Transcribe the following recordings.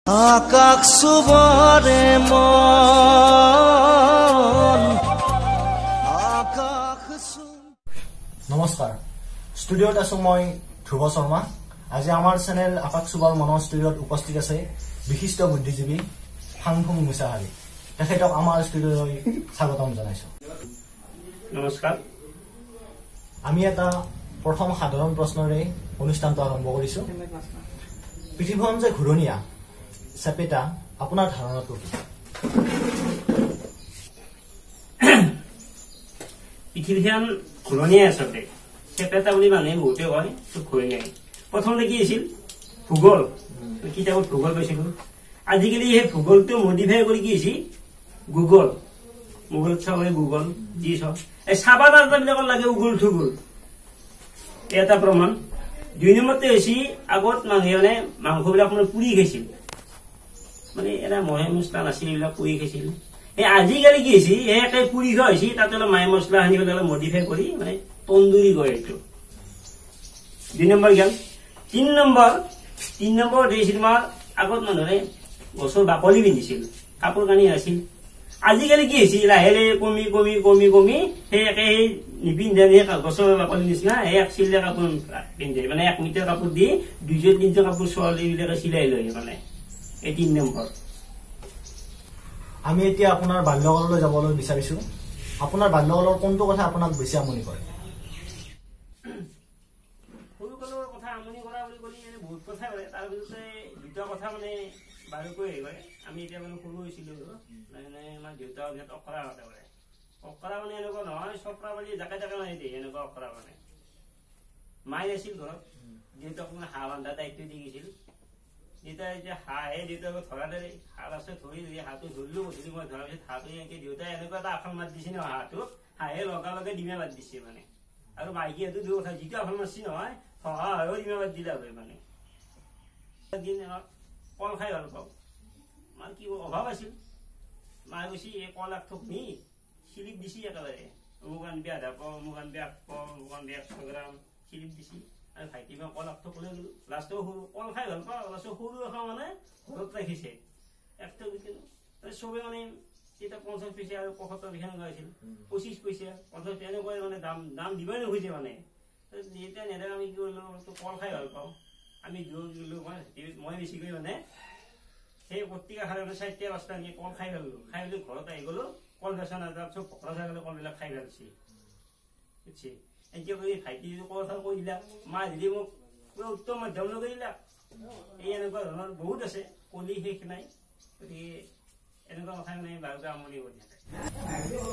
আকাশ সুবৰে মন আকাশ। নমস্কাৰ, ষ্টুডিঅ'ত আছো মই ধ্ৰুৱ শৰ্মা। আজি আমাৰ চেনেল আকাশ সুবৰ মনৰ ষ্টুডিঅ'ত উপস্থিত আছে বিশিষ্ট বুদ্ধিজীৱী ফাংফুং মুছাহাৰী। তেখেতক আমাৰ ষ্টুডিঅ'লৈ স্বাগতম জনাইছো। নমস্কাৰ। আমি এটা প্ৰথম সাধাৰণ প্ৰশ্নৰে অনুষ্ঠানটো আৰম্ভ কৰিছো। পৃথিৱীখন যে ঘূৰণীয়া চেপেটা, আপোনাৰ ধাৰণাটো কি? পৃথিৱীখন ঘূৰণীয়া আচলতে, চেপেটা বুলি মানুহে বহুতে কয়, ঘূৰণীয়াই। প্ৰথমতে কি আছিল? ভূগোল। কিতাপত ভূগোল পাইছিলো। আজিকালি সেই ভূগোলটো মডিফাই কৰি কি হৈছে গুগল। মোবাইলত চাবলে গুগল যি চাওক, এই চাবা বিলাকৰ লাগে উগুল থুগুল, এটা প্ৰমাণ। ২ নম্বৰতে হৈছে আগত মানুহে মানে মাংসবিলাক মানে পুৰি খাইছিল, মানে এটা মহে মছলা নাছিল, এইবিলাক পুৰি খাইছিল। এই আজিকালি কি হৈছে একে পুৰি খোৱা হৈছে, তাতে অলপ মায়ে মছলা সানি পেলাই অলপ মডিফাই কৰি মানে তন্দুৰী কৰে এইটো। ২ নম্বৰ গেল। ৩ নম্বৰ দিছিল তোমাৰ আগত মানুহে গছৰ বাকলি পিন্ধিছিল, কাপোৰ কানি আছিল। আজিকালি কি হৈছে লাহে লাহে কমি কমি কমি কমি সেই একে সেই নিপিন্ধে, গছৰ বাকলিৰ নিচিনা সেই ১ চিলিয়া কাপোৰ পিন্ধে, মানে ১ মিটাৰ কাপোৰ দি ২০০-৩০০ কাপোৰ ছোৱালীবিলাকে চিলাই লয় মানে। এই ৩ নম্বৰ। আমি এতিয়া আপোনাৰ বাল্যকাললৈ যাবলৈ বিচাৰিছো। আপোনাৰ বাল্যকালৰ কোনটো কথা আপোনাক বেছি আমনি কৰে? সৰুকালৰ কথা আমনি কৰা বুলি ক'লে এনে বহুত কথা কৰে, তাৰ ভিতৰতে ২টা কথা মানে বাৰুকৈ হেৰি কৰে। আমি এতিয়া মানে সৰু হৈছিলো, মানে আমাৰ দেউতাৰ বিৰাট অখৰা হতে কৰে। অখৰা মানে এনেকুৱা নহয় চপৰা বুলি জাকে জাকে মাৰি দিয়ে, এনেকুৱা অখৰা মানে। মায়ে আছিল ঘৰত, দেউতাক মানে হাঁহ বান্ধা দায়িত্ব দি গৈছিল। দেউতাই এতিয়া হাঁহে দেউতাক ধৰা দেৰি হাঁহ আছে, ধৰি দিলে হাঁহটো ধৰিলো, গধূলি মই ধৰাৰ পিছত হাঁহটো এনেকে দেউতাই এনেকুৱা এটা আখল মাত দিছে নহয়, হাঁহটো হাঁহে লগে ডিমে বাদ দিছে মানে। আৰু মাইকীহঁতো দুই কথা, যিটো আখল মাৰছি নহয় হাঁহেও ডিমে বাদ দিলে হয় মানে। কল খাই ভাল পাওঁ, মাৰ কি অভাৱ আছিল। মায়ে কৈছি এই কল ১ থোক নি চিলিপ দিছি, একেবাৰে অমুক আনবি আধা পাওঁ, অমুক আনবি ১ পাওঁ, অমুক আনবি ১০০ গ্ৰাম চিলিপ দিছি। আৰু ভাইটি মই কল ১ থোক লৈ গলো। লাষ্টত সৰু কল খাই ভাল পাওঁ, লাষ্টত সৰু এখন মানে ঘৰত ৰাখিছে ১ থোক দিছিলো। চবে মানে তেতিয়া ৫০ পইচা আৰু ৭৫ পইচা এনেকুৱা হৈছিল, ২৫ পইচা ৫০ পইচা এনেকুৱা মানে দাম দিবই নোখোজে মানে। যেতিয়া নেদে আমি কি কৰিলো, কল খাই ভাল পাওঁ, আমি গলো মই বেছিকৈ মানে সেই পত্ৰিকা খালে ৪টা-৫টা এনেকে কল খাই পেলো। খাই পেলি ঘৰত আহি গলো, কল বেচা নাযাওঁ, চব ভকৰা ছাগলী কলবিলাক খাই পেলাইছে। বুজিছে? এতিয়া কৰি ভাইটি কল খাল কৈ দিলা, মা দিদি মোক পুৰা উত্তম মাধ্যম লগাই দিলা। এই এনেকুৱা ধৰণৰ বহুত আছে, কলি শেষ নাই। গতিকে এনেকুৱা কথা মানে বাৰুকে আমনি কৰি থাকে।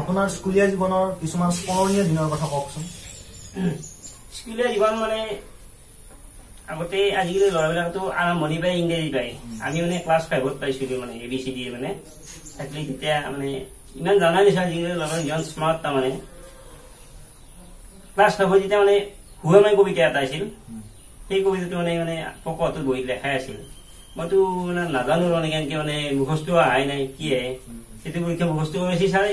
আপোনাৰ স্কুলীয়া জীৱনৰ কিছুমান স্মৰণীয় দিনৰ কথা কওকচোন। স্কুলীয়া জীৱন মানে আগতে আজিকালি ল'ৰাবিলাকতো আৰম্ভণি পাই ইংৰাজী পায়, আমি মানে ক্লাছ 5ত পাইছিলো মানে ABCD মানে থাকিলে। তেতিয়া মানে ইমান জানা নিচিনা আজিকালি ল'ৰা ইমান স্মাৰ্ট। তাৰমানে ক্লাছ 5ত যেতিয়া মানে হুৱামাই কবিতা এটা আছিল, সেই কবিতাটো মানে পকৰটোত বহি লেখাই আছিল। মইতো মানে নাজানো মানে কেনেকে মানে মুখস্থ অহাই নাই, কি আহে সেইটো পৰীক্ষা মুখস্থ কৰিছে চাৰে।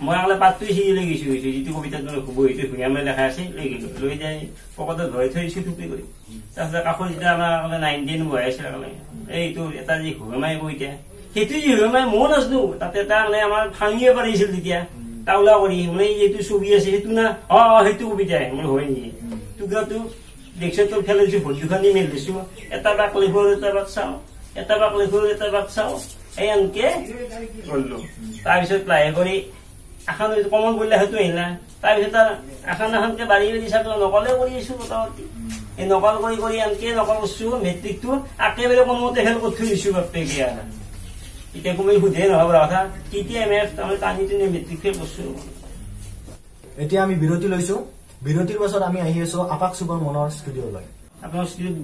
মই আগলে পাতটো চিঙি লৈ গৈছো, যিটো কবিতাত বহিটো ধুনীয়া মানে লেখা আছে লৈ গলো, লৈ যাই পকেটত ভৰাই থৈ দিছো টুপি কৰি। তাৰপিছত কাষত যেতিয়া আমাৰ 9-10 বহাই আছিল, এইটো এটা যি হুৱামাই কবিতা, সেইটো যি হুৱামাই ময়ো নাজানো। তাতে এটা মানে আমাৰ ভাঙিয়ে পাৰিছিল তেতিয়া টাউলা কৰি, মানে এইটো ছবি আছে সেইটো না, সেইটো কবিতাই মোৰ হয় নেকি। টুকুৰাটো ডেস্কটপ ফেলাই দিছো, ভৰি দুখন দি মেলি দিছো, এটা বাক লিখো এটা বাক চাওঁ, এটা বাক লিখো এটা বাক চাওঁ, এই এনেকে কৰিলো। তাৰপিছত লাহে কৰি এখন কমন কৰিলে সেইটো আহিলা। তাৰপিছত আৰু এখনকে বাঢ়ি বাঢ়ি চাব নকলে কৰি আছো মোটামুটি। এই নকল কৰি কৰি এনেকে নকল কৰিছো, মেট্ৰিকটো একেবাৰে কোনোমতে ফেল কৰি থৈ দিছো বাপেকে। এতিয়া কোনোবাই সোধে নহব কথা, কেতিয়া তাৰমানে টানি টানি মেট্ৰিক ফেল কৰিছো। এতিয়া আমি বিৰতি লৈছো। বিৰতিৰ পাছত আমি আহি আছো আকাশ সুবৰ মনৰ ষ্টুডিঅ'লৈ। আপোনাৰ ষ্টুডিঅ'ত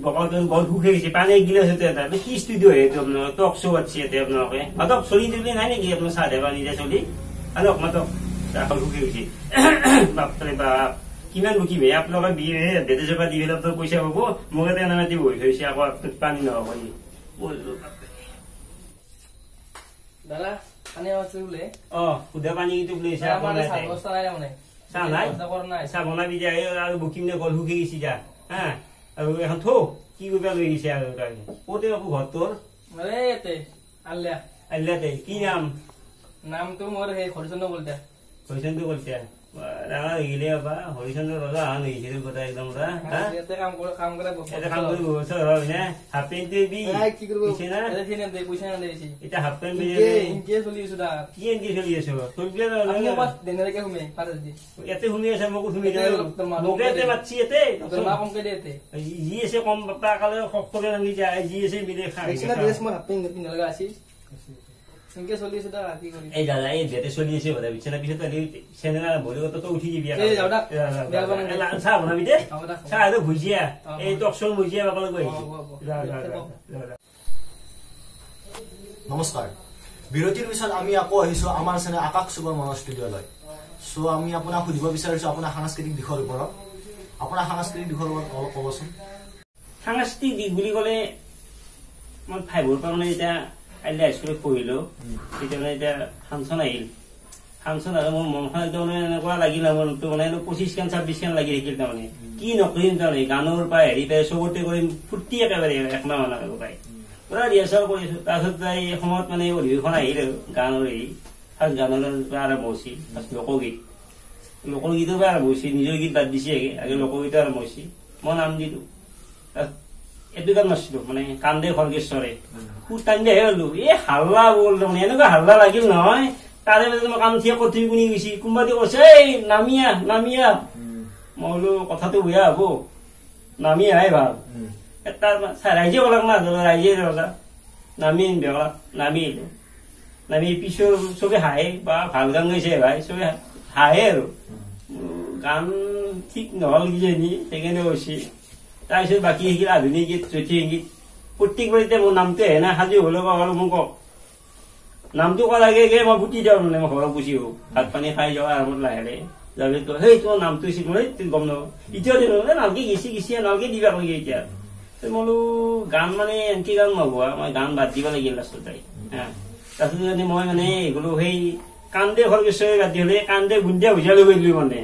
গল সুখে গৈছে, পানী গিলাচ এটা কি ষ্টুডিঅ' সেইটো আপোনাৰ টক শ্ব' আছে ইয়াতে আপোনালোকে মাতক চলি দিলে নাই নেকি আপোনাৰ চাহ দেবা নিজে চলি আৰু মাতক গল সুখে গৈছে। বাপৰে বাপ কিমান বুকিব আপোনালোকে বেদেজৰ পৰা দি পেলাই পইচা পাব, মোক এটা নামাতি বহি থৈছে, আকৌ পানী নহব দাদা পানী আছে বোলে। সুধা পানী কিন্তু বোলে চাহ নাই, চাহ বনাবি যা আৰু বুকিম নে গল সুখে গৈছি যা হা। আৰু এখন থৌ কি কৰিব লৈ গৈছে আৰু কতে আকৌ ঘৰ তোৰ ইয়াতে আল্লা আল্লাতে কি নাম নামটো মোৰ সেই হৰিচন্দ্ৰ বলতে হৰিচন্দ্ৰ বলতে ডাঙৰ গিলে বাবা হৰিচন্দ্ৰ ৰজা হান হৈছিল কথা একদম ইয়াতে কাম কৰে এটা কাম কৰি বছৰ হ'ল নে হাফ পেণ্ট বি কি কৰিব পইচা নাদে এটা হাফ পেণ্ট ইনকে চলি আছো দা কি এনকি চলি আছো চলবি দিনলৈকে শুমে পাৰে দি ইয়াতে শুনি আছে মোকো শুনি মোকে ইয়াতে মাতছি ইয়াতে মা কমকে দে ইয়াতে যি আছে কম বাপা কালে সকলোৱে নামি যায় যি আছে মিলে খাই ড্ৰেছ মই হাফ পেণ্ট পিন্ধি লগা আছিল ইনকে চলি আছো দা কি কৰি এই দাদা এই যেতে চলি আছে বলে বিছনা পিছত চেনেলা ভৰি কত তো উঠি দিবি এই যাওদা চাহ বনাবি দে চাহ আৰু ভুজিয়া এই টকচল ভুজিয়া বাকলে গৈ নমস্কাৰ বিৰতিৰ পিছত আমি আকৌ আহিছো আমাৰ চেনেল আকাশ চুবৰ মনৰ ষ্টুডিঅ'লৈ সো আমি আপোনাক সুধিব বিচাৰিছো আপোনাৰ সাংস্কৃতিক দিশৰ ওপৰত আপোনাৰ সাংস্কৃতিক দিশৰ ওপৰত অলপ ক'বচোন সাংস্কৃতিক দিশ বুলি ক'লে মই 5ৰ পৰা মানে এতিয়া কাইলৈ হাইস্কুলত পঢ়িলো তেতিয়া মানে এতিয়া ফাংচন আহিল ফাংচন আৰু মোৰ মনখন একদম মানে এনেকুৱা লাগিল মনটো মানে 25 খান 26 খান লাগি থাকিল তাৰমানে কি নকৰিম তাৰমানে গানৰ পৰা হেৰি পাই চবতে কৰিম ফূৰ্তি একেবাৰে একমাহ মান আগৰ পাই পুৰা ৰিহাৰ্চেল কৰিছো তাৰপিছত যাই সময়ত মানে অধিৱেশন আহিল আৰু গানৰ এই ফাৰ্ষ্ট গানৰ আৰম্ভ হৈছিল ফাৰ্ষ্ট লোকগীতৰ পৰা আৰম্ভ হৈছিল নিজৰ গীত বাদ দিছে আগে লোকগীতৰ আৰম্ভ হৈছিল মই নাম দিলো এইটো গান নাছিলো মানে কান্দে খৰ্গেশ্বৰে খুব টাইমহে হলো এই হাল্লা বল মানে এনেকুৱা হাল্লা লাগিল নহয় তাৰে মাজত মই কাম থিয়া কঠি গুণি গৈছি কোনোবা দি কৈছে এই নামিয়া মই বোলো কথাটো বেয়া হব নামি আহে ভাল ৰাইজে কলাক না ৰাইজে কলাক নামি বেলাক নামি পিছৰ চবে হাঁহে বা ভাল গান গাইছে ভাই চবে হাঁহে আৰু গান ঠিক নহল কিজানি সেইকাৰণে হৈছে তাৰপিছত বাকী শিকিল আধুনিক গীত জ্যোতি গীত প্ৰত্যেকবাৰ এতিয়া মোৰ নামটো আহে না সাজু হলেও কলো মোক কওক নামটো কোৱাৰ আগে মই ফুটি যাওঁ মানে মই ঘৰত গুচি আহো ভাত পানী খাই যাওঁ আৰামত লাহে লাহে যাবি তো সেই তোমাৰ নামটো আছিল মই গম নাপাওঁ এতিয়াও দিলো নালকে গেছি নালকে দিবা লাগে এতিয়া মই বোলো গান মানে এনেকে গান নগোৱা মই গান বাদ দিব লাগিল লাষ্টত তাই তাৰপিছত মানে মই মানে এইগুলো সেই কান্দে খৰ্গেশ্বৰে বাদ দি হলে কান্দে গুন্দিয়া ভুজিয়া লৈ গৈ দিলো মানে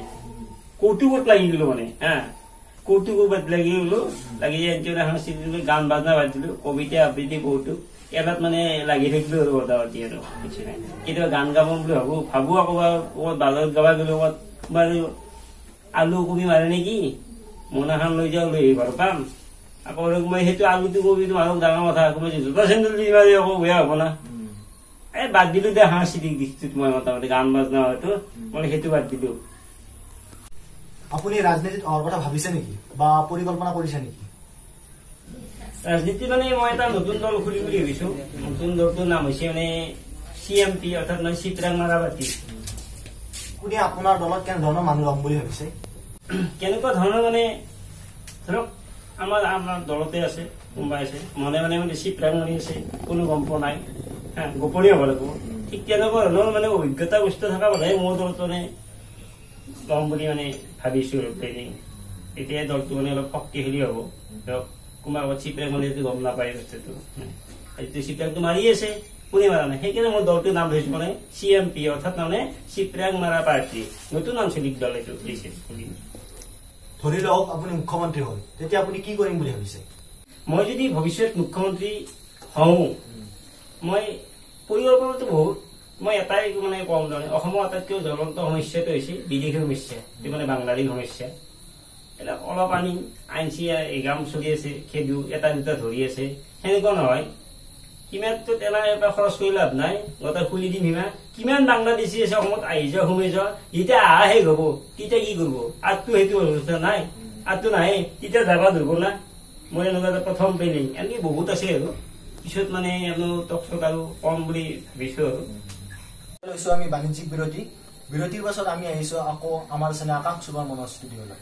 কৌতুকত লাগি দিলো মানে কৌতুকত লাগি গলো লাগি এনেকে সাংস্কৃতিক গান বাজনা বাদ দিলো কবিতা আবৃত্তি কৌতুক এটাত মানে লাগি থাকিলো আৰু বৰ্তাবাতি আৰু কিছু নাই কেতিয়াবা গান গাব বুলি ভাবো আকৌ ক'ৰবাত বাজাৰত গাবা গ'লে ক'ৰবাত আলু কবি মাৰে নেকি মোনাখন লৈ যাওঁ লৈ ঘৰ পাম আকৌ মই সেইটো আলুটো কবিটো মানুহ ডাঙৰ কথা আকৌ মই জোতা চেণ্ডেল দি মাৰি আকৌ বেয়া হ'ব না এই বাদ দিলো দে সাংস্কৃতিক দিশটোত মই মোটামুটি গান বাজনা হয়তো মই সেইটো বাদ দিলো আপুনি ৰাজনীতিত অহাৰ কথা ভাবিছে নেকি বা পৰিকল্পনা কৰিছে নেকি ৰাজনীতি মানে মই এটা নতুন দল খুলিম বুলি ভাবিছো নতুন দলটোৰ নাম হৈছে মানে CMP অৰ্থাৎ মানে চিত্ৰাং মাৰা পাৰ্টি আপুনি আপোনাৰ দলত কেনেধৰণৰ মানুহ ল'ম বুলি ভাবিছে কেনেকুৱা ধৰণৰ মানে ধৰক আমাৰ দলতে আছে কোনোবা আছে মনে মানে মানে চিত্ৰাং মাৰি আছে কোনো গম পোৱা নাই গোপনীয় হ'ব লাগিব ঠিক তেনেকুৱা ধৰণৰ মানে অভিজ্ঞতা বস্তু থকা মানুহে মোৰ দলত মানে ল'ম বুলি মানে ভাবিছো তেতিয়া দলটো মানে অলপ শক্তিশালী হ'ব ধৰক কোনোবা আগত চিপ্ৰাং মানে গম নাপায় বস্তুটো চিপ্ৰাংটো মাৰি আছে কোনে মাৰা নাই সেইকাৰণে মোৰ দলটোৰ নাম ধৰিছো মানে CMP অৰ্থাৎ মানে চিপ্ৰাং মাৰা পাৰ্টি নতুন আঞ্চলিক দল এইটো ধৰি লওক আপুনি মুখ্যমন্ত্ৰী হ'ল তেতিয়া আপুনি কি কৰিম বুলি ভাবিছে মই যদি ভৱিষ্যত মুখ্যমন্ত্ৰী হওঁ মই পৰিকল্পনাটো বহুত মই এটাই মানে কম জানে অসমৰ আটাইতকৈ জ্বলন্ত সমস্যাটো হৈছে বিদেশী সমস্যা এইটো মানে বাংলাদেশ সমস্যা এটা অলপ আনি আইনচি এগাম চলি আছে খেদু এটা দুটা ধৰি আছে সেনেকুৱা নহয় কিমানটো তেনা এবাৰ খৰচ কৰি লাভ নাই গোটেই খুলি দিম সিমা কিমান বাংলাদেশী আছে অসমত আহি যোৱা সোমাই যোৱা যেতিয়া আহা শেষ হ'ব তেতিয়া কি কৰিব আৰটো সেইটো ব্যৱস্থা নাই আৰটো নাহে তেতিয়া যাবা ধৰিব না মই এনেকুৱা প্ৰথম প্লেনিং এনেকে বহুত আছে আৰু পিছত মানে টকচক আৰু কম বুলি ভাবিছো আৰু লৈছো আমি বাণিজ্যিক বিৰতিৰ পাছত আমি আহিছো আকৌ আমাৰ চেনেল আকাশ চুবৰ মনৰ ষ্টুডিঅ'লৈ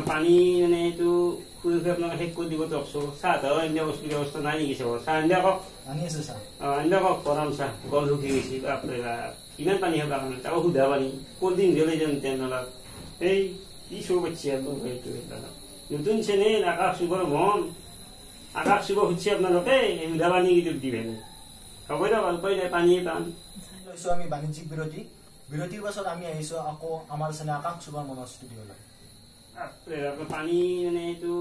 পানী মানে এইটো খুৰি খুৰি আপোনাক শেষ কৰি দিব টকচক চাহ তাহৰ আনিয়া বস্তু ব্যৱস্থা নাই নেকি চাব চাহ আনিয়া কওক আনি আছে চাহ আনিয়া কওক বনাম চাহ গল শুকি গৈছে কিমান পানী হ'ব কাৰণে তাকো সুধা পানী ক'ল্ড ড্ৰিংক জ্বলাই যাম তেনেহ'লে এই কি চৌ পাচ্ছি আৰু সেইটো নতুন চেনেল আকাশ চুবৰ মন আকাশ চুবৰ সুধিছে আপোনালোকে এই সুধা পানী কিন্তু দিবে হ'ব দিয়ক উপায় নাই পানীয়ে পাম লৈছো আমি বাণিজ্যিক বিৰতিৰ পাছত আমি আহিছো আকৌ আমাৰ চেনেল আকাশ চুবৰ মনৰ ষ্টুডিঅ'লৈ পানী মানে এইটো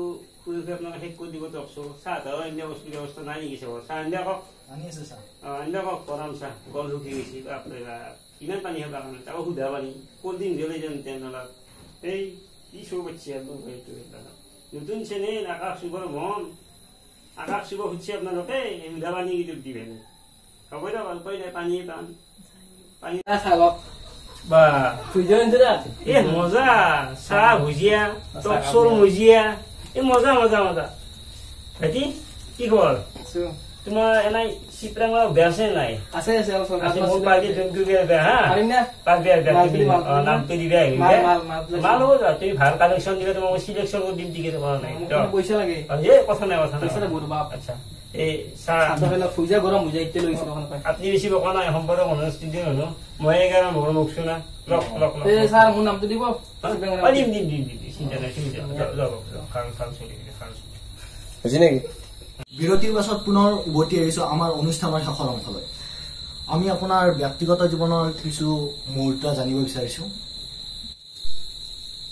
খুৰি খুৰি আপোনালোকে শেষ কৰি দিব তকছো চাহ ধৰ এনে বস্তু ব্যৱস্থা নাই নেকি চাহ আনিলে কওক আনি আছে চাহ আনিলে কওক গৰম চাহ গল শুকি গৈছে বাপৰে ইমান পানী হ'ব কাৰণে তাকো সুধা পানী ক'ল্ড ড্ৰিংক দিলে যেন তেন অলপ এই কি চব হচ্ছে এইটো নতুন চেনেল আকাশ চুবৰ মন আকাশ চুব খুঁজছে আপোনালোকে সুধা পানী কিন্তু দিবে না হ'ব দিয়ক উপায় নাই পানীয়ে পাম পানী খাওক বা ফুইজন এ মজা চাহ ভুজিয়া টকচৰ মজিয়া এই মজা মজা মজা ভাইটি কি খবৰ তোমাৰ এনাই চিপৰাঙৰ বেয়া আছে নাই আছে আছে মোৰ পাৰ্টি যোনটো বেয়া হা নামটো দিবা মাল হ'ব যা তুমি ভাল কালেকশ্যন দিবা তোমাক চিলেকশ্যন কৰি দিম টিকেট কৰা নাই পইচা লাগে কথা নাই আচ্ছা এই চাহ গৰম হৈ যায় এতিয়া লৈছিলো আপুনি বেছি বকা নাই সম্পৰ্ক মানুহ ষ্টুডিঅ হলো মই এইকাৰণে মোৰ মুখ শুনা ছাৰ মোৰ নামটো দিব দিম দিম দিম দিম চিন্তা নাই চিন্তা বুজি নেকি বিৰতিৰ পাছত পুনৰ উভতি আহিছো আমাৰ অনুষ্ঠানৰ শেষৰ অংশলৈ আমি আপোনাৰ ব্যক্তিগত জীৱনৰ কিছু মুহূৰ্ত জানিব বিচাৰিছো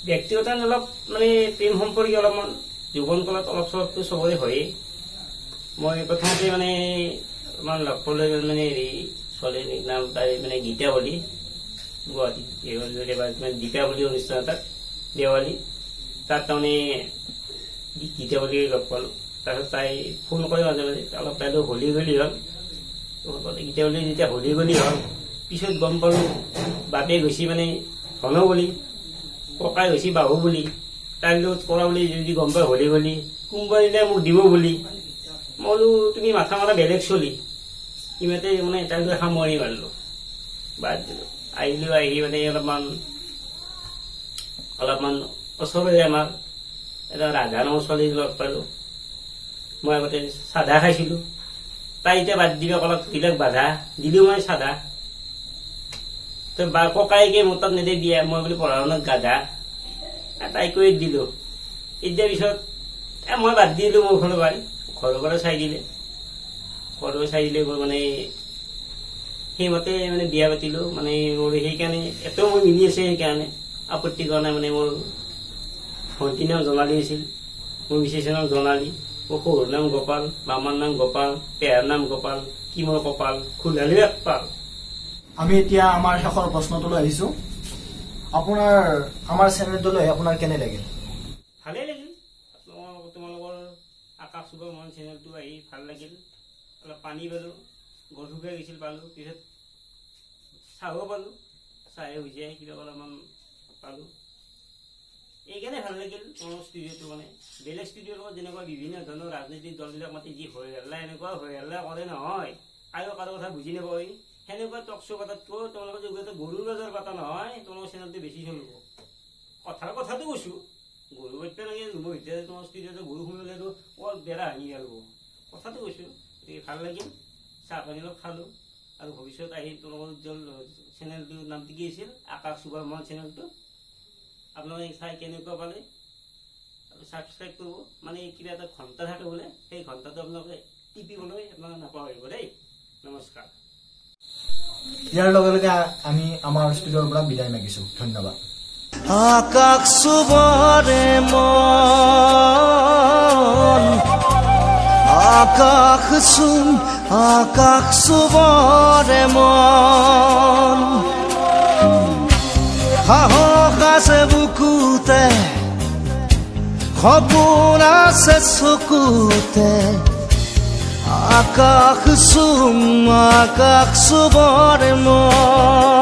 ব্যক্তিগত অলপ মানে প্ৰেম সম্পৰ্কীয় অলপমান জীৱন কালত অলপ চলপটো চবৰে হয়েই মই প্ৰথমতে মানে আমাৰ লগ পালে মানে হেৰি ছোৱালীৰ নাম তাই মানে গীতাৱলী গুৱাহাটী দীপাৱলী অনুষ্ঠান এটাত দেৱালী তাত তাৰমানে গীতাৱলী লগ পালোঁ তাৰপিছত তাই ফোন কৰি মাজে মাজে অলপ তাইতো হলি গলি হ'ল গীতাৱলী যেতিয়া হলি গলি হ'ল পিছত গম পালোঁ বাপে গৈছে মানে ধন বুলি ককাই গৈছে বাহু বুলি তাইৰ লগত কৰা বুলি যদি গম পাই হলি গলি কোনোবা দিনা মোক দিব বুলি মই বোলো তুমি মাথা মাৰা বেলেগ চলি ইমানতে মানে তাইৰ লগত সামৰি মাৰিলোঁ বাদ দিলোঁ আহিলোঁ আহি মানে অলপমান ওচৰৰে আমাৰ এটা ৰাধা নামৰ ছোৱালী লগ পালোঁ মই আগতে চাধা খাইছিলোঁ তাই এতিয়া বাদ দিবা অলপ বিলাক বাধা দিলোঁ মই চাধা বা ককাইকে মোৰ তাত নেদে বিয়া মই বুলি পঢ়া শুনাত গাধা তাই কৈ দিলোঁ এতিয়া পিছত মই বাদ দিলোঁ মোৰ ঘৰৰ পৰা চাই দিলে মই মানে সেইমতে মানে বিয়া পাতিলোঁ মানে মোৰ সেইকাৰণে এটাও মই মিলি আছে সেইকাৰণে আপত্তি কৰা নাই মানে মোৰ ভণ্টিৰ নাম জোনালী আছিল মোৰ মিছেছৰ নাম জোনালী মোৰ শহুৰ নাম গোপাল মামাৰ নাম গোপাল পেহাৰ নাম গোপাল কি মোৰ কপাল খোলালিও এক পাল আমি এতিয়া আমাৰ শেষৰ প্ৰশ্নটোলৈ আহিছো আপোনাৰ আমাৰ চেনেলটোলৈ আপোনাৰ কেনে লাগিল ভালেই লাগিল তোমালোকৰ আকাশ চুবৰ মন চেনেলটো আহি ভাল লাগিল অলপ পানী পালোঁ গধ শুকাই গৈছিল পালোঁ পিছত চাহো পালোঁ চাহে হৈছে কিবা অলপমান পালোঁ এইকাৰণে ভাল লাগিল মোৰ ষ্টুডিঅ'টো মানে বেলেগ ষ্টুডিঅ'ৰ লগত যেনেকুৱা বিভিন্ন ধৰণৰ ৰাজনৈতিক দলবিলাক মাতি যি হৈ হাল্লা এনেকুৱা হৈ হাল্লা কৰে নহয় আৰু কাৰো কথা বুজি নাপায় সেনেকুৱা টক শ্ব' পাতাতকৈ তোমালোকৰ যোগ্যতা গৰুৰ বজাৰ পাতা নহয় তোমালোকৰ চেনেলটো বেছি চলিব কথাটো কৈছোঁ গৰু বাচ্চা লাগে মই এতিয়া তোমাৰ ষ্টুডিঅ'টো গৰু সোমালেতো বৰ বেৰা ভাঙি গেল কথাটো কৈছোঁ গতিকে ভাল লাগিল চাহ পানী অলপ খালোঁ আৰু ভৱিষ্যত আহি তোমালোকৰ চেনেলটোৰ নামটো কি আছিল আকাশ চুবৰ মন চেনেলটো আপোনালোকে চাই কেনেকুৱা পালে আৰু ছাবস্ক্ৰাইব কৰিব মানে কিবা এটা ঘণ্টা থাকে বোলে সেই ঘণ্টাটো আপোনালোকে টিপিবলৈ আপোনালোকে নাপাহৰিব দেই নমস্কাৰ ইয়াৰ লগে লগে আমি আমাৰ ষ্টুডিঅ'ৰ পৰা বিদায় মাগিছো ধন্যবাদ আকাশ চুবৰে মন আকাশ চুবৰে মন সাহস আছে বুকুতে সপোন আছে চকুতে আকাশ চুবৰে মন